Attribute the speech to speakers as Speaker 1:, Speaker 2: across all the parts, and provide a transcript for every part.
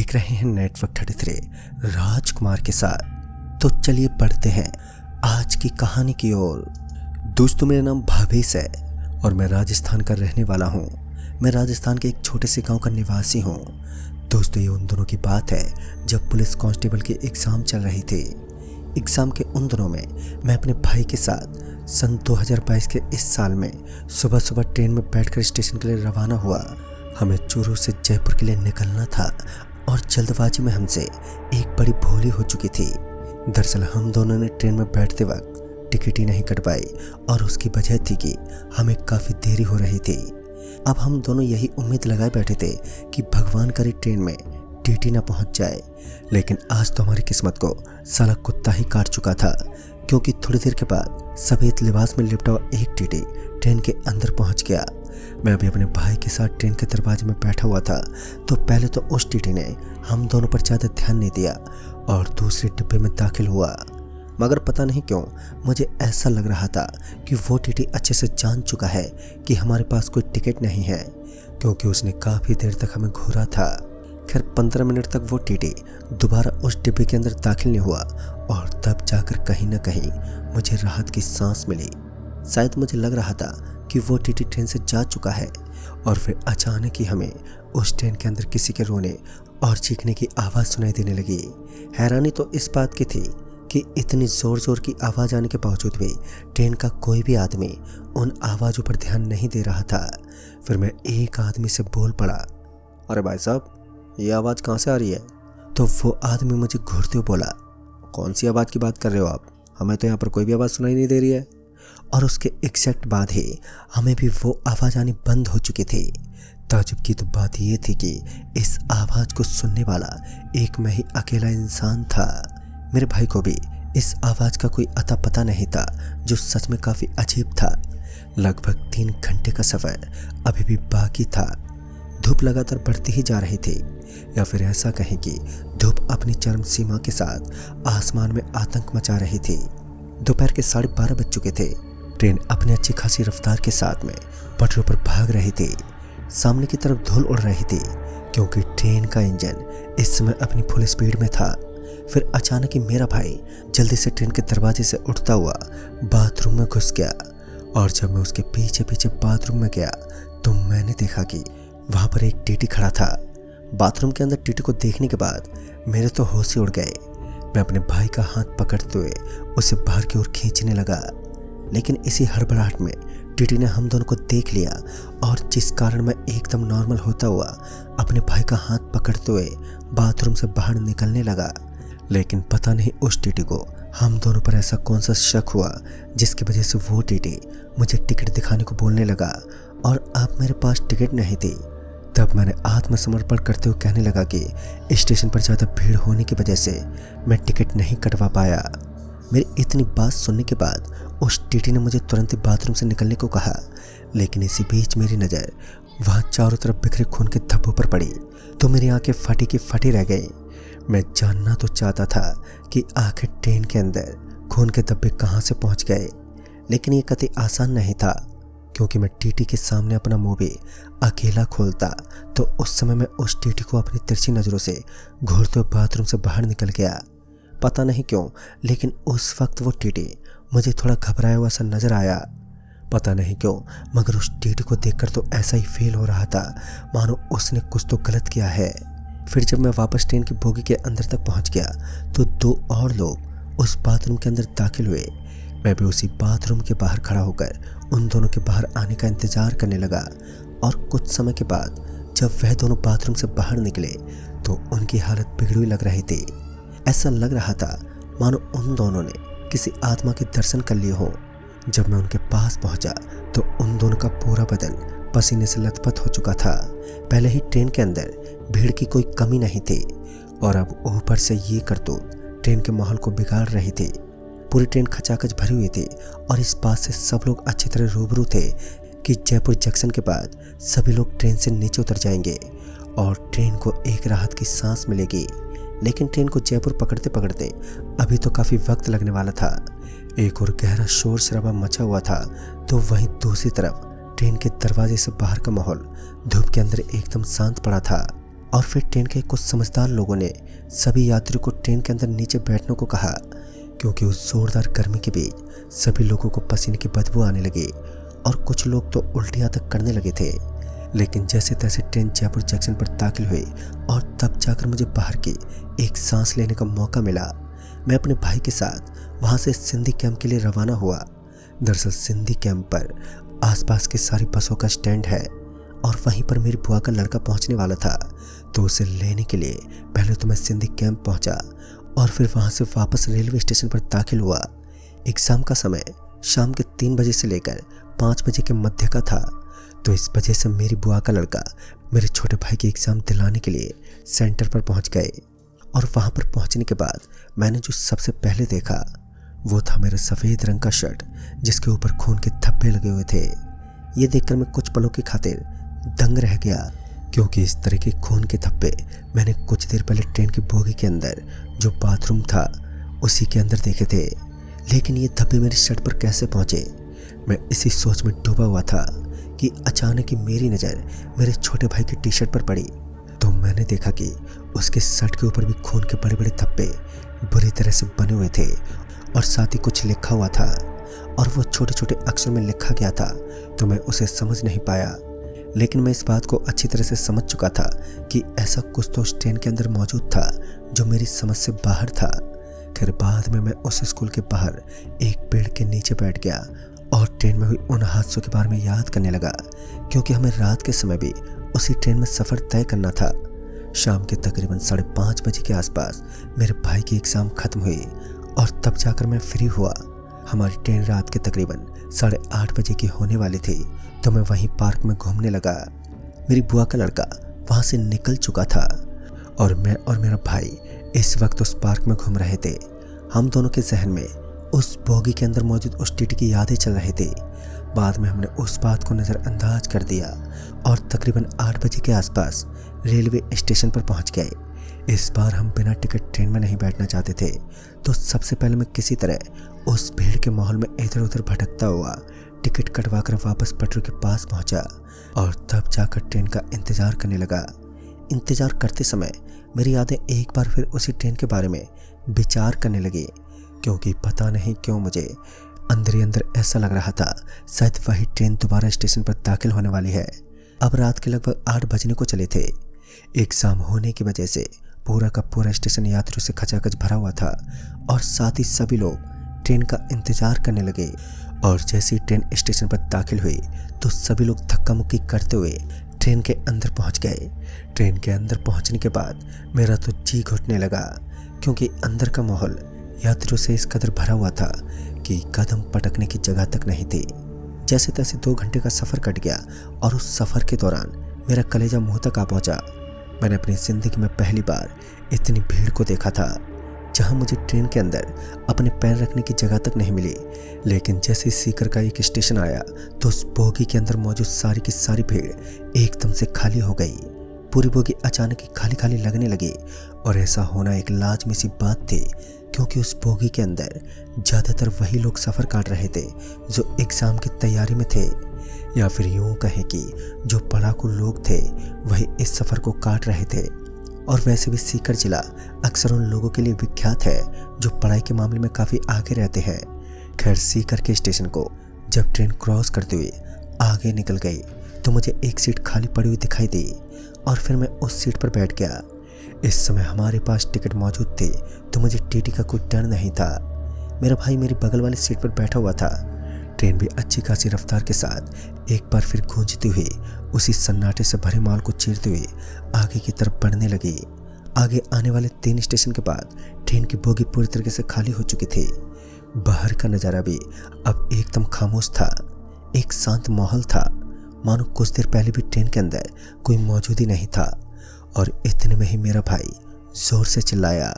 Speaker 1: देख रहे हैं नेटवर्क 33 राजकुमार के साथ। तो चलिए पढ़ते हैं आज की कहानी की ओर। दोस्तों, मेरा नाम भावेश है और मैं राजस्थान का रहने वाला हूँ। मैं राजस्थान के एक छोटे से गांव का निवासी हूँ। दोस्तों, ये उन दिनों की बात है जब पुलिस कांस्टेबल के एग्ज़ाम चल रही थी। एग्ज़ाम के उन दिनों में मैं अपने भाई के साथ सन 2022 के इस साल में सुबह सुबह ट्रेन में बैठकर स्टेशन के लिए रवाना हुआ। हमें चूरू से जयपुर के लिए निकलना था और जल्दबाजी में हमसे एक बड़ी भूल हो चुकी थी। दरअसल हम दोनों ने ट्रेन में बैठते वक्त टिकट ही नहीं कटवाई और उसकी वजह थी कि हमें काफ़ी देरी हो रही थी। अब हम दोनों यही उम्मीद लगाए बैठे थे कि भगवान करे ट्रेन में टीटी ना पहुंच जाए। लेकिन आज तो हमारी किस्मत को साला कुत्ता ही काट चुका था, क्योंकि थोड़ी देर के बाद सफ़ेद लिबास में लिपटा हुआ एक टीटी ट्रेन के अंदर पहुंच गया। मैं अभी अपने भाई के साथ ट्रेन के दरवाजे में बैठा हुआ था, तो पहले तो उस टीटी ने हम दोनों पर ज़्यादा ध्यान नहीं दिया और दूसरे डिब्बे में दाखिल हुआ। मगर पता नहीं क्यों मुझे ऐसा लग रहा था कि वो टीटी अच्छे से जान चुका है कि हमारे पास कोई टिकट नहीं है, क्योंकि उसने काफ़ी देर तक हमें घूरा था। खैर 15 मिनट तक वो टीटी दोबारा उस डिब्बे के अंदर दाखिल नहीं हुआ और तब जाकर कहीं ना कहीं मुझे राहत की सांस मिली। शायद मुझे लग रहा था कि वो टीटी ट्रेन से जा चुका है। और फिर अचानक ही हमें उस ट्रेन के अंदर किसी के रोने और चीखने की आवाज़ सुनाई देने लगी। हैरानी तो इस बात की थी कि इतनी ज़ोर ज़ोर की आवाज़ आने के बावजूद भी ट्रेन का कोई भी आदमी उन आवाज़ों पर ध्यान नहीं दे रहा था। फिर मैं एक आदमी से बोल पड़ा, अरे भाई साहब, ये आवाज़ कहाँ से आ रही है? तो वो आदमी मुझे घूरते हुए बोला, कौन सी आवाज़ की बात कर रहे हो आप? हमें तो यहाँ पर कोई भी आवाज़ सुनाई नहीं दे रही है। और उसके एग्जैक्ट बाद ही हमें भी वो आवाज़ आनी बंद हो चुकी थी। ताजुब की तो बात ये थी कि इस आवाज़ को सुनने वाला एक मैं ही अकेला इंसान था। मेरे भाई को भी इस आवाज़ का कोई अता पता नहीं था, जो सच में काफ़ी अजीब था। लगभग 3 घंटे का सफ़र अभी भी बाकी था। धूप लगातार बढ़ती ही जा रही थी, या फिर ऐसा कहें कि धूप अपनी चरम सीमा के साथ आसमान में आतंक मचा रही थी। दोपहर के 12:30 बज चुके थे। ट्रेन अपनी अच्छी खासी रफ्तार के साथ में पटरियों पर भाग रही थी। सामने की तरफ धूल उड़ रही थी, क्योंकि ट्रेन का इंजन इस समय अपनी फुल स्पीड में था। फिर अचानक ही मेरा भाई जल्दी से ट्रेन के दरवाजे से उठता हुआ बाथरूम में घुस गया। और जब मैं उसके पीछे पीछे बाथरूम में गया तो मैंने देखा कि वहाँ पर एक टीटी खड़ा था। बाथरूम के अंदर टीटी को देखने के बाद मेरे तो होश ही उड़ गए। मैं अपने भाई का हाथ पकड़ते हुए उसे बाहर की ओर खींचने लगा, लेकिन इसी हड़बड़ाहट में टीटी ने हम दोनों को देख लिया। और जिस कारण मैं एकदम नॉर्मल होता हुआ अपने भाई का हाथ पकड़ते हुए बाथरूम से बाहर निकलने लगा। लेकिन पता नहीं उस टीटी को हम दोनों पर ऐसा कौन सा शक हुआ जिसकी वजह से वो टीटी मुझे टिकट दिखाने को बोलने लगा, और अब मेरे पास टिकट नहीं थी। तब मैंने आत्मसमर्पण करते हुए कहने लगा कि स्टेशन पर ज़्यादा भीड़ होने की वजह से मैं टिकट नहीं कटवा पाया। मेरी इतनी बात सुनने के बाद उस टीटी ने मुझे तुरंत ही बाथरूम से निकलने को कहा। लेकिन इसी बीच मेरी नज़र वहाँ चारों तरफ बिखरे खून के धब्बों पर पड़ी, तो मेरी आंखें फटी की फटी रह गई। मैं जानना तो चाहता था कि आखिर ट्रेन के अंदर खून के धब्बे कहाँ से पहुँच गए, लेकिन ये कतई आसान नहीं था, क्योंकि मैं टीटी के सामने अपना मुंह भी अकेला खोलता तो उस समय मैं उस टीटी को अपनी तिरछी नज़रों से घूरते हुए बाथरूम से बाहर निकल गया। पता नहीं क्यों, लेकिन उस वक्त वो टीटी मुझे थोड़ा घबराया हुआ सा नज़र आया। पता नहीं क्यों, मगर उस टीटी को देखकर तो ऐसा ही फील हो रहा था मानो उसने कुछ तो गलत किया है। फिर जब मैं वापस ट्रेन की बोगी के अंदर तक पहुंच गया तो 2 और लोग उस बाथरूम के अंदर दाखिल हुए। मैं भी उसी बाथरूम के बाहर खड़ा होकर उन दोनों के बाहर आने का इंतज़ार करने लगा। और कुछ समय के बाद जब वह दोनों बाथरूम से बाहर निकले तो उनकी हालत बिगड़ी हुई लग रही थी। ऐसा लग रहा था मानो उन दोनों ने किसी आत्मा के दर्शन कर लिए हो। जब मैं उनके पास पहुंचा तो उन दोनों का पूरा बदन पसीने से लथपथ हो चुका था। पहले ही ट्रेन के अंदर भीड़ की कोई कमी नहीं थी, और अब ऊपर से ये करतूत ट्रेन के माहौल को बिगाड़ रही थी। पूरी ट्रेन खचाखच भरी हुई थी, और इस बात से सब लोग अच्छी तरह रूबरू थे कि जयपुर जंक्शन के बाद सभी लोग ट्रेन से नीचे उतर जाएंगे और ट्रेन को एक राहत की सांस मिलेगी। लेकिन ट्रेन को जयपुर पकड़ते पकड़ते अभी तो काफ़ी वक्त लगने वाला था। एक और गहरा शोर शराबा मचा हुआ था, तो वहीं दूसरी तरफ ट्रेन के दरवाजे से बाहर का माहौल धूप के अंदर एकदम शांत पड़ा था। और फिर ट्रेन के कुछ समझदार लोगों ने सभी यात्रियों को ट्रेन के अंदर नीचे बैठने को कहा, क्योंकि उस जोरदार गर्मी के बीच सभी लोगों को पसीने की बदबू आने लगी और कुछ लोग तो उल्टियां तक करने लगे थे। लेकिन जैसे तैसे ट्रेन जयपुर जंक्शन पर दाखिल हुई और तब जाकर मुझे बाहर की एक सांस लेने का मौका मिला। मैं अपने भाई के साथ वहां से सिंधी कैंप के लिए रवाना हुआ। दरअसल सिंधी कैंप पर आसपास की सारी बसों का स्टैंड है और वहीं पर मेरी बुआ का लड़का पहुंचने वाला था, तो उसे लेने के लिए पहले तो मैं सिंधी कैंप पहुंचा और फिर वहां से वापस रेलवे स्टेशन पर दाखिल हुआ। एग्ज़ाम का समय शाम के 3 बजे से लेकर 5 बजे के मध्य का था, तो इस वजह से मेरी बुआ का लड़का मेरे छोटे भाई की एग्ज़ाम दिलाने के लिए सेंटर पर पहुंच गए। और वहां पर पहुंचने के बाद मैंने जो सबसे पहले देखा वो था मेरा सफ़ेद रंग का शर्ट जिसके ऊपर खून के धब्बे लगे हुए थे। ये देखकर मैं कुछ पलों की खातिर दंग रह गया, क्योंकि इस तरह के खून के धब्बे मैंने कुछ देर पहले ट्रेन की बोगी के अंदर जो बाथरूम था उसी के अंदर देखे थे। लेकिन ये धब्बे मेरी शर्ट पर कैसे पहुंचे? मैं इसी सोच में डूबा हुआ था कि अचानक ही मेरी नज़र मेरे छोटे भाई की टी शर्ट पर पड़ी, तो मैंने देखा कि उसके शर्ट के ऊपर भी खून के बड़े बड़े धब्बे बुरी तरह से बने हुए थे और साथ ही कुछ लिखा हुआ था और वो छोटे छोटे अक्षर में लिखा गया था, तो मैं उसे समझ नहीं पाया। लेकिन मैं इस बात को अच्छी तरह से समझ चुका था कि ऐसा कुछ तो उस ट्रेन के अंदर मौजूद था जो मेरी समझ से बाहर था। फिर बाद में मैं उस स्कूल के बाहर एक पेड़ के नीचे बैठ गया और ट्रेन में हुई उन हादसों के बारे में याद करने लगा, क्योंकि हमें रात के समय भी उसी ट्रेन में सफ़र तय करना था। शाम के तकरीबन 5:30 बजे के आसपास मेरे भाई की एग्ज़ाम ख़त्म हुई और तब जाकर मैं फ्री हुआ। हमारी ट्रेन रात के तकरीबन 8:30 बजे की होने वाली थी, तो मैं वहीं पार्क में घूमने लगा। मेरी बुआ का लड़का वहाँ से निकल चुका था और मैं और मेरा भाई इस वक्त उस पार्क में घूम रहे थे। हम दोनों के जहन में उस बोगी के अंदर मौजूद उस टीटी की यादें चल रही थी। बाद में हमने उस बात को नज़रअंदाज कर दिया और तकरीबन 8 बजे के आसपास रेलवे स्टेशन पर पहुंच गए। इस बार हम बिना टिकट ट्रेन में नहीं बैठना चाहते थे, तो सबसे पहले मैं किसी तरह उस भीड़ के माहौल में इधर उधर भटकता हुआ टिकट कटवाकर वापस पटरी के पास पहुंचा और तब जाकर ट्रेन का इंतज़ार करने लगा। इंतज़ार करते समय मेरी यादें एक बार फिर उसी ट्रेन के बारे में विचार करने लगी, क्योंकि पता नहीं क्यों मुझे अंदर ही अंदर ऐसा लग रहा था शायद वही ट्रेन दोबारा स्टेशन पर दाखिल होने वाली है। अब रात के लगभग 8 बजने को चले थे। एग्ज़ाम होने की वजह से पूरा का पूरा स्टेशन यात्रियों से खचाखच भरा हुआ था और साथ ही सभी लोग ट्रेन का इंतज़ार करने लगे। और जैसे ही ट्रेन स्टेशन पर दाखिल हुई तो सभी लोग धक्का मुक्की करते हुए ट्रेन के अंदर पहुंच गए। ट्रेन के अंदर पहुंचने के बाद मेरा तो जी घुटने लगा, क्योंकि अंदर का माहौल यात्रियों से इस कदर भरा हुआ था कि कदम पटकने की जगह तक नहीं थी। जैसे तैसे 2 घंटे का सफ़र कट गया और उस सफ़र के दौरान मेरा कलेजा मुंह तक आ पहुंचा। मैंने अपनी ज़िंदगी में पहली बार इतनी भीड़ को देखा था, जहां मुझे ट्रेन के अंदर अपने पैर रखने की जगह तक नहीं मिली। लेकिन जैसे ही सीकर का एक स्टेशन आया तो उस बोगी के अंदर मौजूद सारी की सारी भीड़ एकदम से खाली हो गई। पूरी बोगी अचानक ही खाली खाली लगने लगी और ऐसा होना एक लाजमी सी बात थी, क्योंकि उस बोगी के अंदर ज़्यादातर वही लोग सफ़र काट रहे थे जो एग्ज़ाम की तैयारी में थे, या फिर यूँ कहें कि जो पढ़ाकू लोग थे वही इस सफ़र को काट रहे थे। और वैसे भी सीकर जिला अक्सर उन लोगों के लिए विख्यात है जो पढ़ाई के मामले में काफ़ी आगे रहते हैं। खैर, सीकर के स्टेशन को जब ट्रेन क्रॉस करते हुए आगे निकल गई तो मुझे एक सीट खाली पड़ी हुई दिखाई दी और फिर मैं उस सीट पर बैठ गया। इस समय हमारे पास टिकट मौजूद थे, तो मुझे टीटी का कोई डर नहीं था। मेरा भाई मेरी बगल वाली सीट पर बैठा हुआ था। ट्रेन भी अच्छी खासी रफ्तार के साथ एक बार फिर गूंजती हुई उसी सन्नाटे से भरे माल को चीरते हुए आगे की तरफ बढ़ने लगी। आगे आने वाले 3 स्टेशन के बाद ट्रेन की बोगी पूरी तरीके से खाली हो चुकी थी। बाहर का नज़ारा भी अब एकदम खामोश था। एक शांत माहौल था, मानो कुछ देर पहले भी ट्रेन के अंदर कोई मौजूद ही नहीं था। और इतने में ही मेरा भाई जोर से चिल्लाया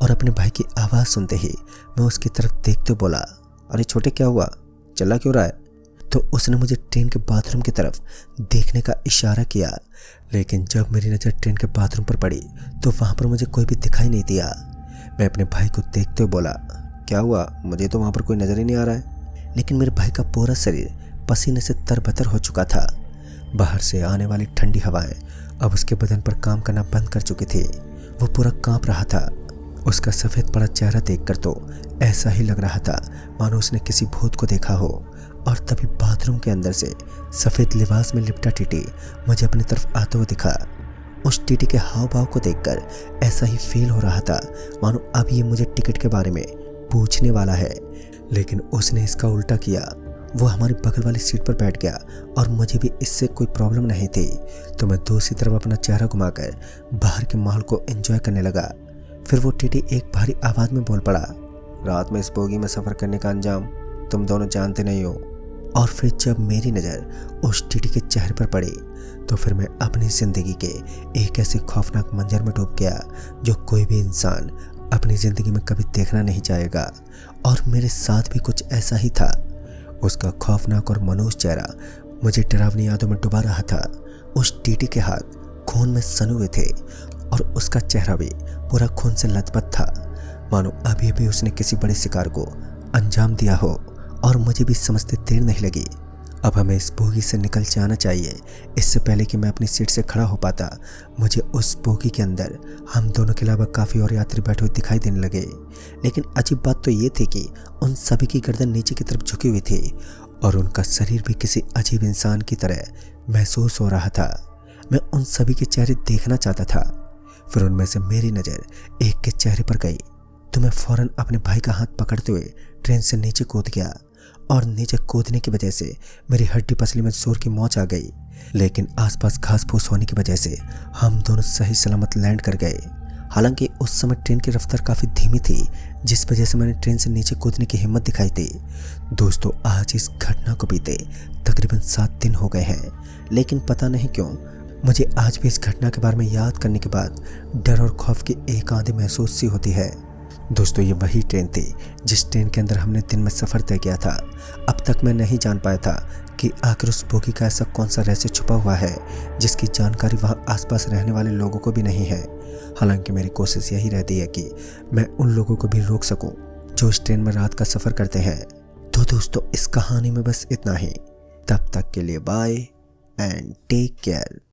Speaker 1: और अपने भाई की आवाज़ सुनते ही मैं उसकी तरफ देखते बोला, अरे छोटे, क्या हुआ? चिल्ला क्यों रहा है? तो उसने मुझे ट्रेन के बाथरूम की तरफ देखने का इशारा किया। लेकिन जब मेरी नज़र ट्रेन के बाथरूम पर पड़ी तो वहाँ पर मुझे कोई भी दिखाई नहीं दिया। मैं अपने भाई को देखते हुए बोला, क्या हुआ? मुझे तो वहाँ पर कोई नज़र ही नहीं आ रहा है। लेकिन मेरे भाई का पूरा शरीर पसीने से तरबतर हो चुका था। बाहर से आने वाली ठंडी हवाएं अब उसके बदन पर काम करना बंद कर चुके थे। वो पूरा कांप रहा था। उसका सफ़ेद पड़ा चेहरा देखकर तो ऐसा ही लग रहा था मानो उसने किसी भूत को देखा हो। और तभी बाथरूम के अंदर से सफ़ेद लिबास में लिपटा टीटी मुझे अपनी तरफ आता हुआ दिखा। उस टीटी के हाव भाव को देखकर ऐसा ही फील हो रहा था मानो अब ये मुझे टिकट के बारे में पूछने वाला है। लेकिन उसने इसका उल्टा किया। वो हमारी बगल वाली सीट पर बैठ गया और मुझे भी इससे कोई प्रॉब्लम नहीं थी, तो मैं दूसरी तरफ अपना चेहरा घुमाकर बाहर के माहौल को एंजॉय करने लगा। फिर वो टीटी एक भारी आवाज़ में बोल पड़ा, रात में इस बोगी में सफ़र करने का अंजाम तुम दोनों जानते नहीं हो। और फिर जब मेरी नज़र उस टीटी के चेहरे पर पड़ी तो फिर मैं अपनी ज़िंदगी के एक ऐसे खौफनाक मंजर में डूब गया जो कोई भी इंसान अपनी ज़िंदगी में कभी देखना नहीं चाहेगा। और मेरे साथ भी कुछ ऐसा ही था। उसका खौफनाक और मनोज चेहरा मुझे डरावनी यादों में डुबा रहा था। उस टीटी के हाथ खून में सने हुए थे और उसका चेहरा भी पूरा खून से लथपथ था, मानो अभी अभी उसने किसी बड़े शिकार को अंजाम दिया हो। और मुझे भी समझते देर नहीं लगी। अब हमें इस बोगी से निकल जाना चाहिए। इससे पहले कि मैं अपनी सीट से खड़ा हो पाता, मुझे उस बोगी के अंदर हम दोनों के अलावा काफ़ी और यात्री बैठे हुए दिखाई देने लगे। लेकिन अजीब बात तो ये थी कि उन सभी की गर्दन नीचे की तरफ झुकी हुई थी और उनका शरीर भी किसी अजीब इंसान की तरह महसूस हो रहा था। मैं उन सभी के चेहरे देखना चाहता था। फिर उनमें से मेरी नज़र एक के चेहरे पर गई तो मैं फ़ौरन अपने भाई का हाथ पकड़ते हुए ट्रेन से नीचे कूद गया। और नीचे कूदने की वजह से मेरी हड्डी पसली में जोर की मौज आ गई। लेकिन आसपास घास फूस होने की वजह से हम दोनों सही सलामत लैंड कर गए। हालांकि उस समय ट्रेन की रफ्तार काफ़ी धीमी थी, जिस वजह से मैंने ट्रेन से नीचे कूदने की हिम्मत दिखाई थी। दोस्तों, आज इस घटना को बीते तकरीबन 7 दिन हो गए हैं, लेकिन पता नहीं क्यों मुझे आज भी इस घटना के बारे में याद करने के बाद डर और खौफ की एक आंधी महसूस सी होती है। दोस्तों, ये वही ट्रेन थी जिस ट्रेन के अंदर हमने दिन में सफ़र तय किया था। अब तक मैं नहीं जान पाया था कि आखिर उस बोगी का ऐसा कौन सा रहस्य छुपा हुआ है जिसकी जानकारी वहाँ आसपास रहने वाले लोगों को भी नहीं है। हालांकि मेरी कोशिश यही रहती है कि मैं उन लोगों को भी रोक सकूं जो इस ट्रेन में रात का सफ़र करते हैं। तो दोस्तों, इस कहानी में बस इतना ही। तब तक के लिए बाय एंड टेक केयर।